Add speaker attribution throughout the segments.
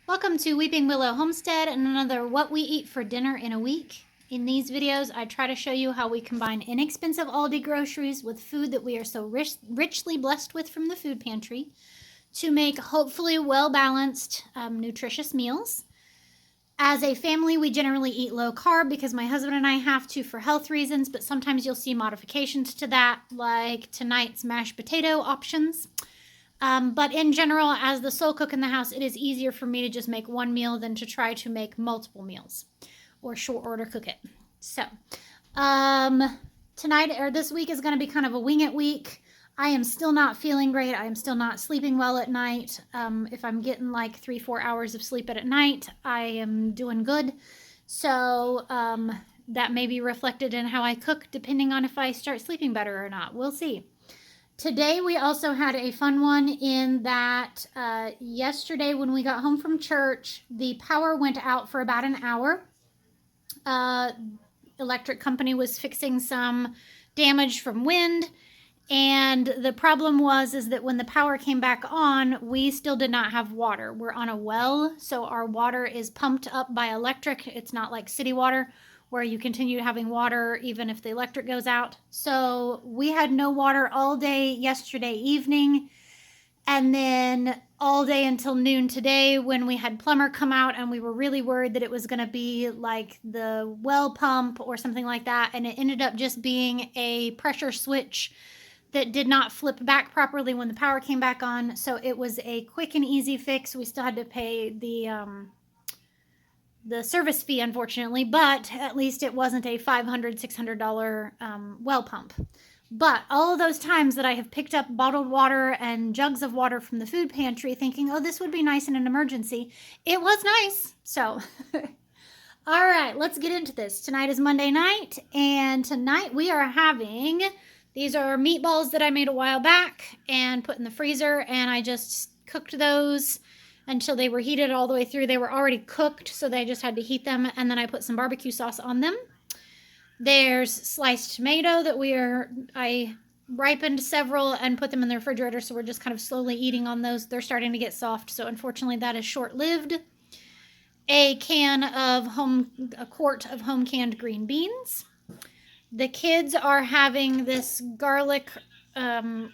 Speaker 1: Welcome to Weeping Willow Homestead and another What We Eat for Dinner in a Week. In these videos, I try to show you how we combine inexpensive Aldi groceries with food that we are so richly blessed with from the food pantry to make hopefully well-balanced, nutritious meals. As a family, we generally eat low carb because my husband and I have to for health reasons, but sometimes you'll see modifications to that, like tonight's mashed potato options. But in general, as the sole cook in the house, it is easier for me to just make one meal than to try to make multiple meals or short order cook it. So, tonight or this week is going to be kind of a wing it week. I am still not feeling great. I am still not sleeping well at night. If I'm getting like 3-4 hours of sleep at night, I am doing good. So, that may be reflected in how I cook, depending on if I start sleeping better or not. We'll see. Today we also had a fun one in that yesterday when we got home from church, the power went out for about an hour. Electric company was fixing some damage from wind, and the problem is that when the power came back on, we still did not have water. We're on a well, so our water is pumped up by electric. It's not like city water, where you continue having water even if the electric goes out. So we had no water all day yesterday evening, and then all day until noon today when we had plumber come out, and we were really worried that it was going to be like the well pump or something like that, and it ended up just being a pressure switch that did not flip back properly when the power came back on. So it was a quick and easy fix. We still had to pay the service fee, unfortunately, but at least it wasn't a $500-$600 well pump. But all of those times that I have picked up bottled water and jugs of water from the food pantry thinking, oh, this would be nice in an emergency, it was nice. So, all right, let's get into this. Tonight is Monday night, and tonight we are having, these are meatballs that I made a while back and put in the freezer, and I just cooked those until they were heated all the way through. They were already cooked, so they just had to heat them, and then I put some barbecue sauce on them. There's sliced tomato that I ripened several and put them in the refrigerator, so we're just kind of slowly eating on those. They're starting to get soft, so unfortunately that is short-lived. A quart of home canned green beans. The kids are having this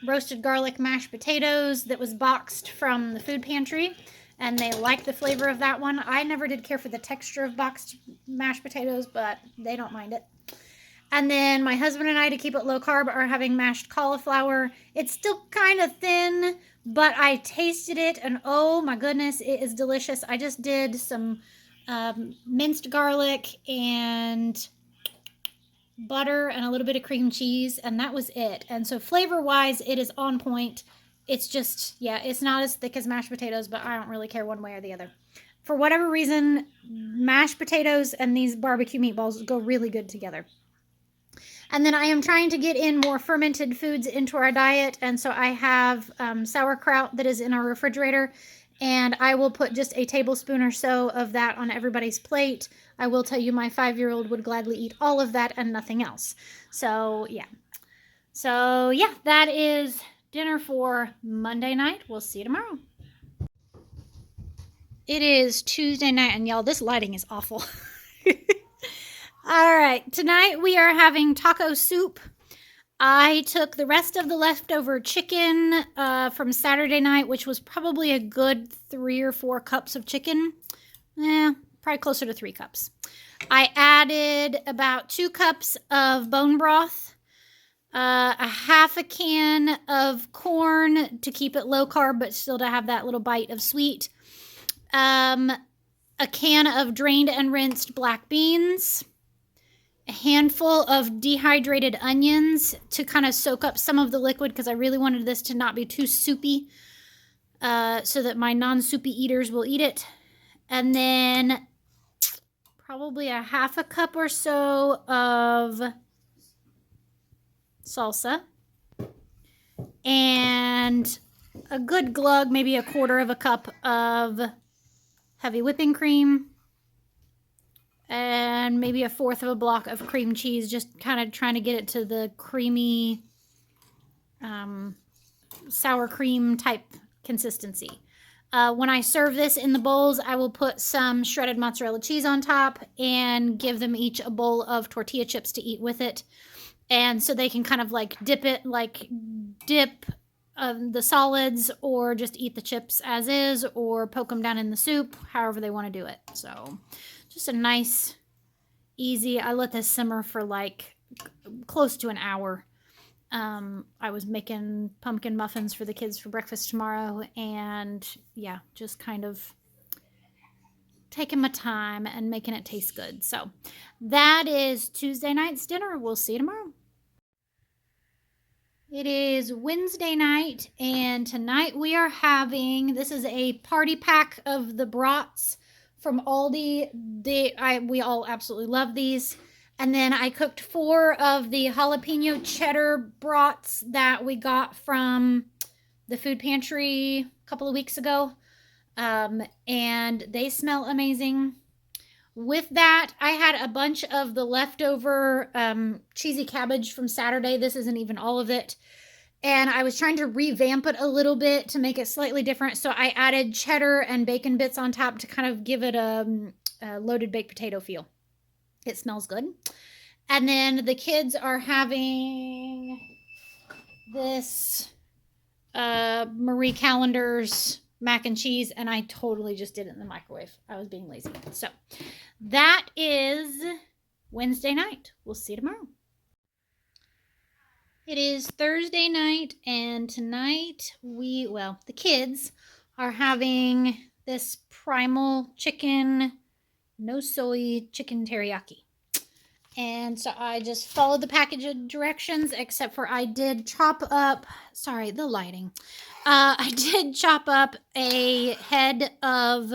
Speaker 1: roasted garlic mashed potatoes that was boxed from the food pantry, and they like the flavor of that one. I never did care for the texture of boxed mashed potatoes, but they don't mind it. And then my husband and I, to keep it low carb, are having mashed cauliflower. It's still kind of thin, but I tasted it, and oh my goodness, it is delicious. I just did some minced garlic and butter and a little bit of cream cheese, and that was it. And so flavor-wise, it is on point. It's just, yeah, it's not as thick as mashed potatoes, but I don't really care one way or the other. For whatever reason, mashed potatoes and these barbecue meatballs go really good together. And then I am trying to get in more fermented foods into our diet, and so I have sauerkraut that is in our refrigerator, and I will put just a tablespoon or so of that on everybody's plate. I will tell you my 5-year-old would gladly eat all of that and nothing else. So, yeah. So, yeah, that is dinner for Monday night. We'll see you tomorrow. It is Tuesday night, and y'all, this lighting is awful. All right, tonight we are having taco soup. I took the rest of the leftover chicken from Saturday night, which was probably a good 3 or 4 cups of chicken. Probably closer to 3 cups. I added about 2 cups of bone broth, a half a can of corn to keep it low carb, but still to have that little bite of sweet. A can of drained and rinsed black beans. A handful of dehydrated onions to kind of soak up some of the liquid, because I really wanted this to not be too soupy, so that my non-soupy eaters will eat it. And then probably a half a cup or so of salsa, and a good glug, maybe a quarter of a cup of heavy whipping cream, and maybe a fourth of a block of cream cheese, just kind of trying to get it to the creamy sour cream type consistency. When I serve this in the bowls, I will put some shredded mozzarella cheese on top and give them each a bowl of tortilla chips to eat with it. And so they can kind of like dip the solids, or just eat the chips as is, or poke them down in the soup, however they want to do it. So just a nice, easy, I let this simmer for like close to an hour. I was making pumpkin muffins for the kids for breakfast tomorrow, and yeah, just kind of taking my time and making it taste good. So that is Tuesday night's dinner. We'll see you tomorrow. It is Wednesday night, and tonight we are having, this is a party pack of the brats from Aldi. We all absolutely love these. And then I cooked 4 of the jalapeno cheddar brats that we got from the food pantry a couple of weeks ago. And they smell amazing. With that, I had a bunch of the leftover cheesy cabbage from Saturday. This isn't even all of it. And I was trying to revamp it a little bit to make it slightly different. So I added cheddar and bacon bits on top to kind of give it a loaded baked potato feel. It smells good. And then the kids are having this Marie Callender's mac and cheese, and I totally just did it in the microwave. I was being lazy. So that is Wednesday night. We'll see you tomorrow. It is Thursday night, and tonight the kids are having this primal chicken, no soy chicken teriyaki. And so I just followed the package of directions, except for I did chop up, sorry, the lighting. I did chop up a head of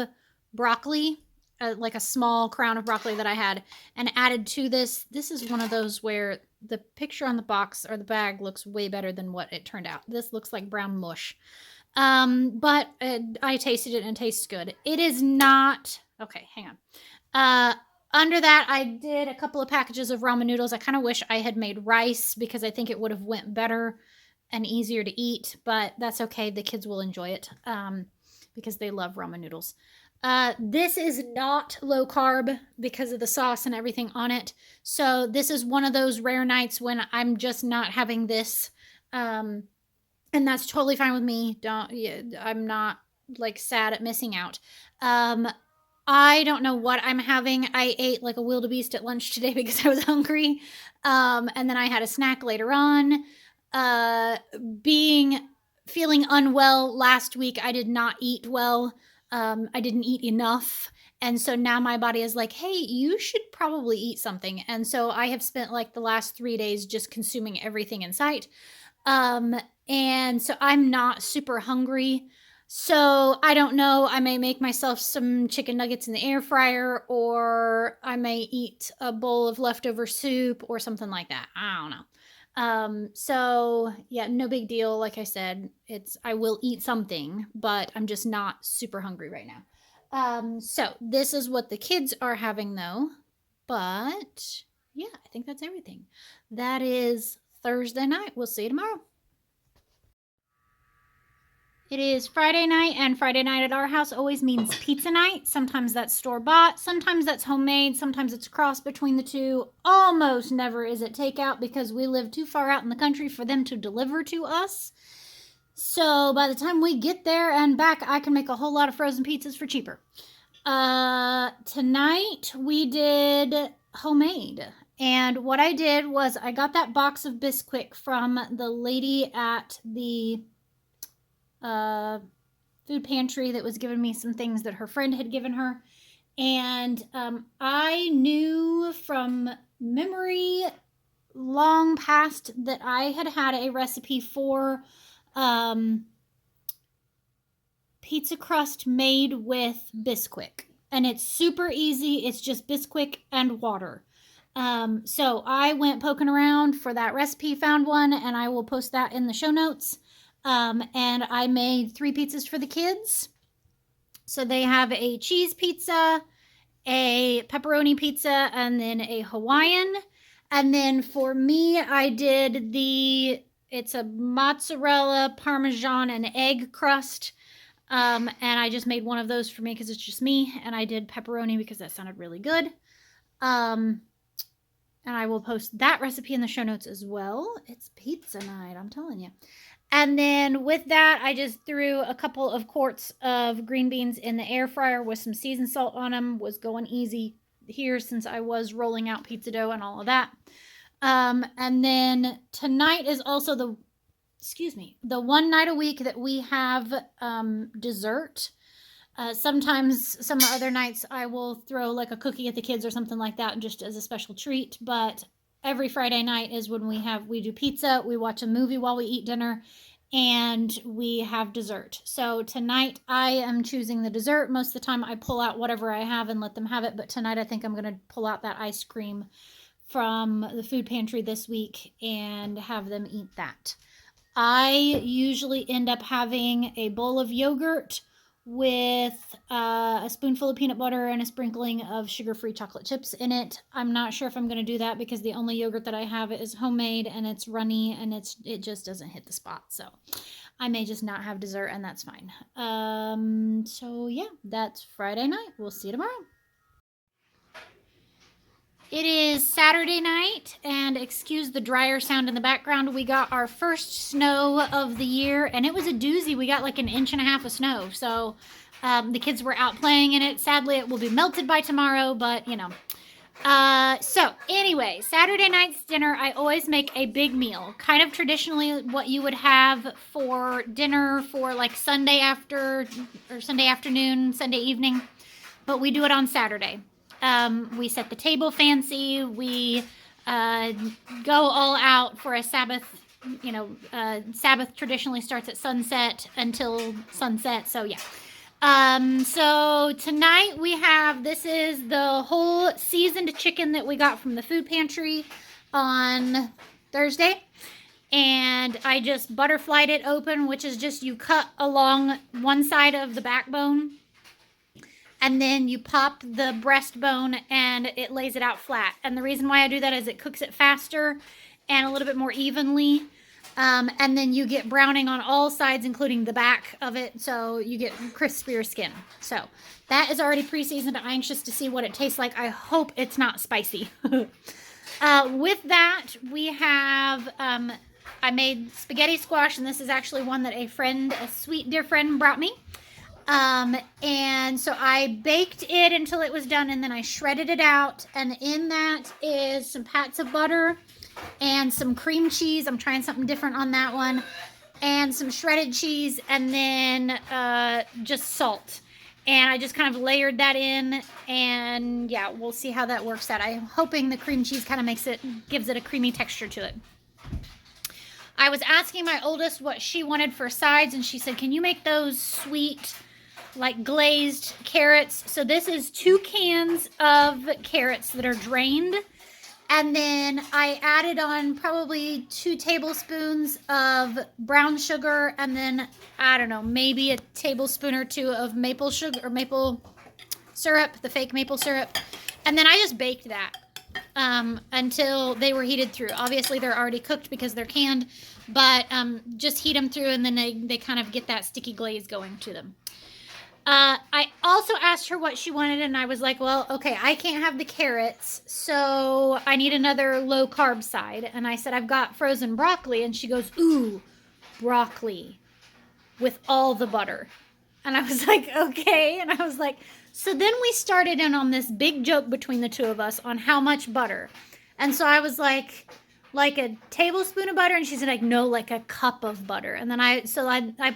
Speaker 1: broccoli, like a small crown of broccoli that I had, and added to this. This is one of those where the picture on the box or the bag looks way better than what it turned out. This looks like brown mush. But I tasted it and it tastes good. It is not, okay, hang on. Under that, I did a couple of packages of ramen noodles. I kind of wish I had made rice because I think it would have went better and easier to eat, but that's okay. The kids will enjoy it because they love ramen noodles. This is not low carb because of the sauce and everything on it. So this is one of those rare nights when I'm just not having this. And that's totally fine with me. I'm not like sad at missing out. I don't know what I'm having. I ate like a wildebeest at lunch today because I was hungry. And then I had a snack later on. Feeling unwell last week, I did not eat well. I didn't eat enough. And so now my body is like, hey, you should probably eat something. And so I have spent like the last 3 days just consuming everything in sight. And so I'm not super hungry. So I don't know. I may make myself some chicken nuggets in the air fryer, or I may eat a bowl of leftover soup or something like that. I don't know. So yeah, no big deal. Like I said, I will eat something, but I'm just not super hungry right now. So this is what the kids are having though. But yeah, I think that's everything. That is Thursday night. We'll see you tomorrow. It is Friday night, and Friday night at our house always means pizza night. Sometimes that's store-bought, sometimes that's homemade, sometimes it's a cross between the two. Almost never is it takeout because we live too far out in the country for them to deliver to us. So by the time we get there and back, I can make a whole lot of frozen pizzas for cheaper. Tonight we did homemade. And what I did was I got that box of Bisquick from the lady at the food pantry that was giving me some things that her friend had given her. And I knew from memory long past that I had a recipe for pizza crust made with Bisquick. And it's super easy. It's just Bisquick and water. So I went poking around for that recipe, found one, and I will post that in the show notes. And I made 3 pizzas for the kids. So they have a cheese pizza, a pepperoni pizza, and then a Hawaiian. And then for me, I did it's a mozzarella, parmesan, and egg crust. And I just made one of those for me because it's just me. And I did pepperoni because that sounded really good. And I will post that recipe in the show notes as well. It's pizza night, I'm telling you. And then with that, I just threw a couple of quarts of green beans in the air fryer with some seasoned salt on them. Was going easy here since I was rolling out pizza dough and all of that. And then tonight is also the one night a week that we have dessert. Sometimes some other nights I will throw like a cookie at the kids or something like that just as a special treat. But every Friday night is when we do pizza, we watch a movie while we eat dinner, and we have dessert. So tonight I am choosing the dessert. Most of the time I pull out whatever I have and let them have it. But tonight I think I'm going to pull out that ice cream from the food pantry this week and have them eat that. I usually end up having a bowl of yogurt with a spoonful of peanut butter and a sprinkling of sugar-free chocolate chips in it. I'm not sure if I'm going to do that because the only yogurt that I have is homemade and it's runny and it just doesn't hit the spot. So I may just not have dessert and that's fine. So yeah, that's Friday night. We'll see you tomorrow. It is Saturday night, and excuse the dryer sound in the background. We got our first snow of the year, and it was a doozy. We got like 1.5 inches of snow, so the kids were out playing in it. Sadly, it will be melted by tomorrow, but you know. So anyway, Saturday night's dinner, I always make a big meal. Kind of traditionally what you would have for dinner for like Sunday afternoon, Sunday evening, but we do it on Saturday. We set the table fancy. We go all out for a Sabbath. Sabbath traditionally starts at sunset until sunset. So yeah. So tonight this is the whole seasoned chicken that we got from the food pantry on Thursday. And I just butterflied it open, which is just you cut along one side of the backbone. And then you pop the breastbone and it lays it out flat. And the reason why I do that is it cooks it faster and a little bit more evenly. And then you get browning on all sides, including the back of it. So you get crispier skin. So that is already pre-seasoned. I'm anxious to see what it tastes like. I hope it's not spicy. With that, we have, I made spaghetti squash. And this is actually one that a sweet dear friend brought me. And so I baked it until it was done and then I shredded it out. And in that is some pats of butter and some cream cheese. I'm trying something different on that one. And some shredded cheese and then just salt. And I just kind of layered that in. And yeah, we'll see how that works out. I'm hoping the cream cheese kind of gives it a creamy texture to it. I was asking my oldest what she wanted for sides and she said, can you make those sweet, like glazed carrots? So this is 2 cans of carrots that are drained. And then I added on probably 2 tablespoons of brown sugar. And then, I don't know, maybe a tablespoon or 2 of maple sugar or maple syrup, the fake maple syrup. And then I just baked that until they were heated through. Obviously, they're already cooked because they're canned. But just heat them through and then they kind of get that sticky glaze going to them. I also asked her what she wanted and I was like, well, okay, I can't have the carrots, so I need another low carb side. And I said, I've got frozen broccoli. And she goes, ooh, broccoli with all the butter. And I was like, okay. And I was like, so then we started in on this big joke between the two of us on how much butter. And so I was like a tablespoon of butter, and she said like, no, like a cup of butter. And then I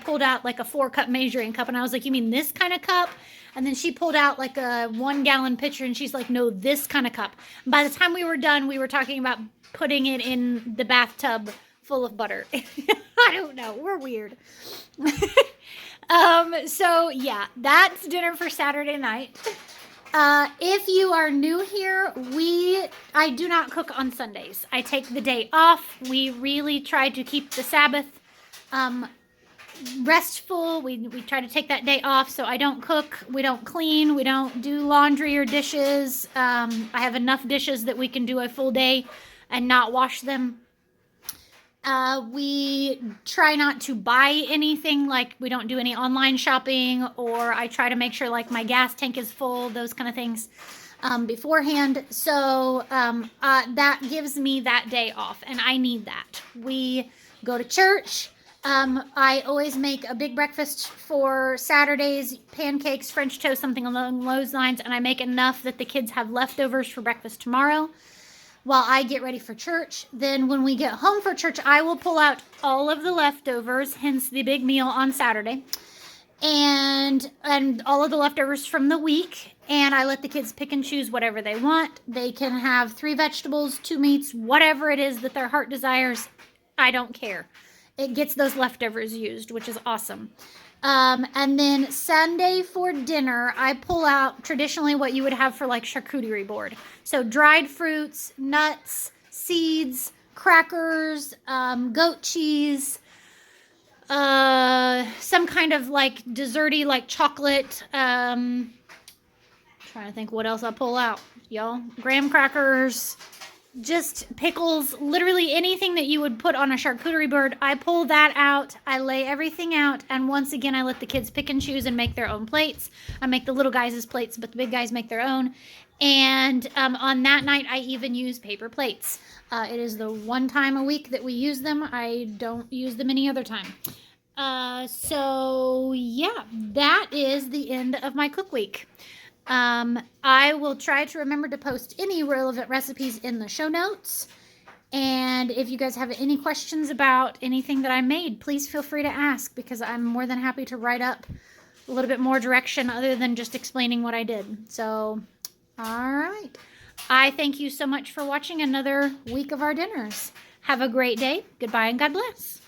Speaker 1: pulled out like a 4-cup measuring cup, and I was like, you mean this kind of cup? And then she pulled out like a 1-gallon pitcher, and she's like, no, this kind of cup. And by the time we were done, we were talking about putting it in the bathtub full of butter. I don't know, we're weird. So yeah, that's dinner for Saturday night. If you are new here, I do not cook on Sundays. I take the day off. We really try to keep the Sabbath restful. We try to take that day off, so I don't cook, we don't clean, we don't do laundry or dishes. I have enough dishes that we can do a full day and not wash them. We try not to buy anything, like we don't do any online shopping, or I try to make sure like my gas tank is full, those kind of things beforehand. So that gives me that day off, and I need that. We go to church. I always make a big breakfast for Saturdays, pancakes, French toast, something along those lines, and I make enough that the kids have leftovers for breakfast tomorrow while I get ready for church. Then when we get home for church, I will pull out all of the leftovers, hence the big meal on Saturday, and all of the leftovers from the week, and I let the kids pick and choose whatever they want. They can have 3 vegetables, 2 meats, whatever it is that their heart desires. I don't care. It gets those leftovers used, which is awesome. And then Sunday for dinner, I pull out traditionally what you would have for like charcuterie board. So dried fruits, nuts, seeds, crackers, goat cheese, some kind of like desserty, like chocolate. Trying to think what else I pull out, y'all. Graham crackers, just pickles, literally anything that you would put on a charcuterie board. I pull that out, I lay everything out, and once again I let the kids pick and choose and make their own plates. I make the little guys' plates, but the big guys make their own. And on that night I even use paper plates. It is the one time a week that we use them. I don't use them any other time. So yeah, that is the end of my cook week. I will try to remember to post any relevant recipes in the show notes. And if you guys have any questions about anything that I made, please feel free to ask, because I'm more than happy to write up a little bit more direction other than just explaining what I did. So, all right. I thank you so much for watching another week of our dinners. Have a great day. Goodbye and God bless.